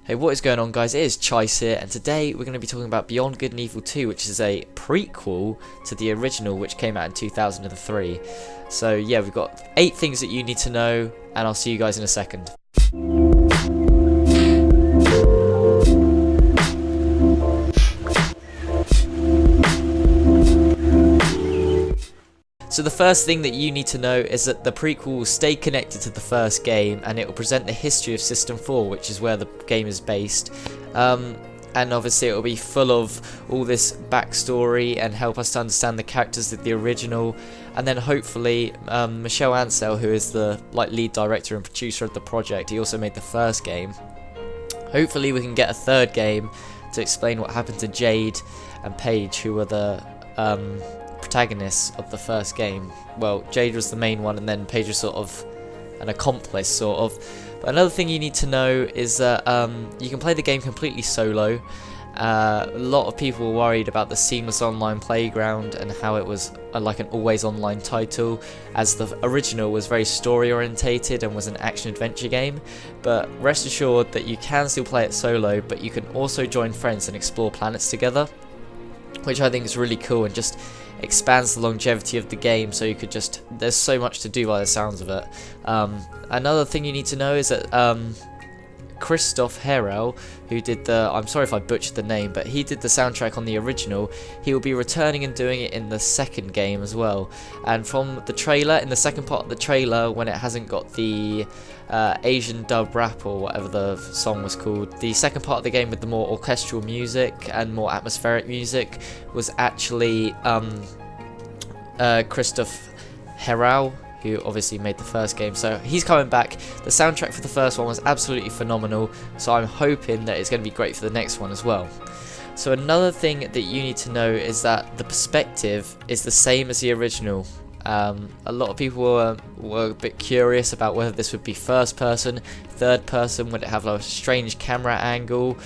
Hey, what is going on, guys? It is Chyyyss here, and today we're going to be talking about Beyond Good and Evil 2, which is a prequel to the original, which came out in 2003. So yeah, we've got 8 things that you need to know, and I'll see you guys in a second. So the first thing that you need to know is that the prequel will stay connected to the first game, and it will present the history of System 4, which is where the game is based. And obviously it will be full of all this backstory and help us to understand the characters of the original. And then hopefully Michel Ancel, who is the lead director and producer of the project, he also made the first game. Hopefully we can get a third game to explain what happened to Jade and Paige, who were the protagonists of the first game. Well, Jade was the main one, and then Paige was sort of an accomplice, sort of. But another thing you need to know is that you can play the game completely solo. A lot of people were worried about the seamless online playground and how it was like an always online title, as the original was very story orientated and was an action adventure game. But rest assured that you can still play it solo, but you can also join friends and explore planets together, which I think is really cool and just expands the longevity of the game. So you could just, there's so much to do by the sounds of it. Another thing you need to know is that Christophe Herel, who did the, I'm sorry if I butchered the name, but he did the soundtrack on the original. He will be returning and doing it in the second game as well. And from the trailer, in the second part of the trailer, when it hasn't got the Asian dub rap or whatever the song was called, the second part of the game with the more orchestral music and more atmospheric music was actually Christophe Herel, who obviously made the first game. So he's coming back. The soundtrack for the first one was absolutely phenomenal, so I'm hoping that it's going to be great for the next one as well. So another thing that you need to know is that the perspective is the same as the original. A lot of people were a bit curious about whether this would be first person, third person, would it have like a strange camera angle,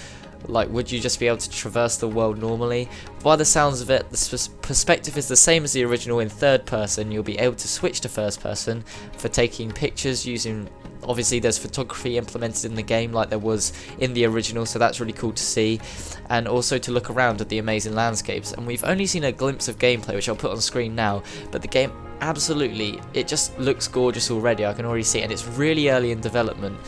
like would you just be able to traverse the world normally. By the sounds of it, the perspective is the same as the original in third person. You'll be able to switch to first person for taking pictures using, obviously there's photography implemented in the game like there was in the original, so that's really cool to see, and also to look around at the amazing landscapes. And we've only seen a glimpse of gameplay, which I'll put on screen now, but the game absolutely, it just looks gorgeous already. I can already see it, and it's really early in development.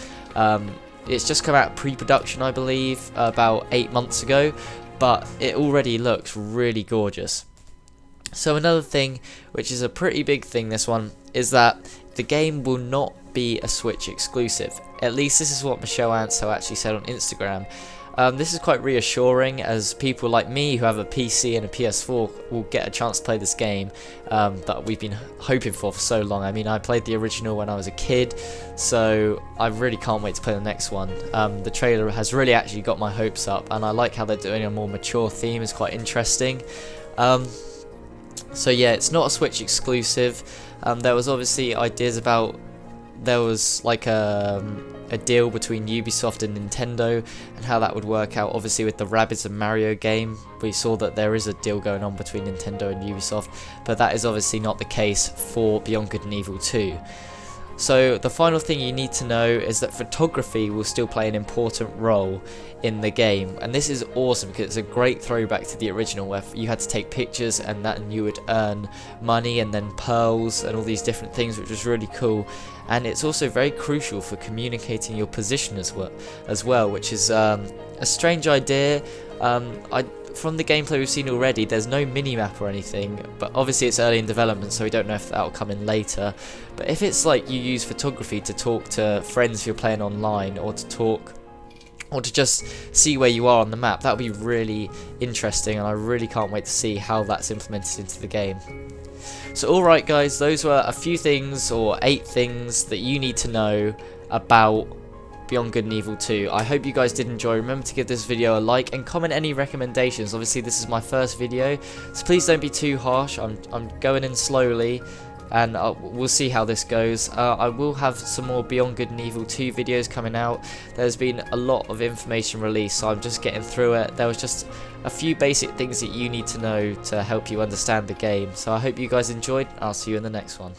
It's just come out pre-production, I believe, about 8 months ago, but it already looks really gorgeous. So another thing, which is a pretty big thing, this one, is that the game will not be a Switch exclusive. At least this is what Michel Ancel actually said on Instagram. This is quite reassuring, as people like me who have a PC and a PS4 will get a chance to play this game that we've been hoping for so long. I mean, I played the original when I was a kid, so I really can't wait to play the next one. The trailer has really actually got my hopes up, and I like how they're doing a more mature theme. It's quite interesting. So yeah, it's not a Switch exclusive. There was obviously ideas about, there was like a deal between Ubisoft and Nintendo and how that would work out. Obviously with the Rabbids and Mario game, we saw that there is a deal going on between Nintendo and Ubisoft, but that is obviously not the case for Beyond Good and Evil 2. So the final thing you need to know is that photography will still play an important role in the game, and this is awesome because it's a great throwback to the original, where you had to take pictures and you would earn money and then pearls and all these different things, which was really cool. And it's also very crucial for communicating your position as well, which is a strange idea. From the gameplay we've seen already, there's no mini-map or anything, but obviously it's early in development, so we don't know if that'll come in later. But if it's like you use photography to talk to friends if you're playing online, or to just see where you are on the map, that would be really interesting, and I really can't wait to see how that's implemented into the game. So alright guys, those were a few things, or 8 things, that you need to know about Beyond Good and Evil 2. I hope you guys did enjoy. Remember to give this video a like and comment any recommendations. Obviously this is my first video, so please don't be too harsh. I'm going in slowly, and we'll see how this goes. I will have some more Beyond Good and Evil 2 videos coming out. There's been a lot of information released, so I'm just getting through it. There was just a few basic things that you need to know to help you understand the game. So I hope you guys enjoyed. I'll see you in the next one.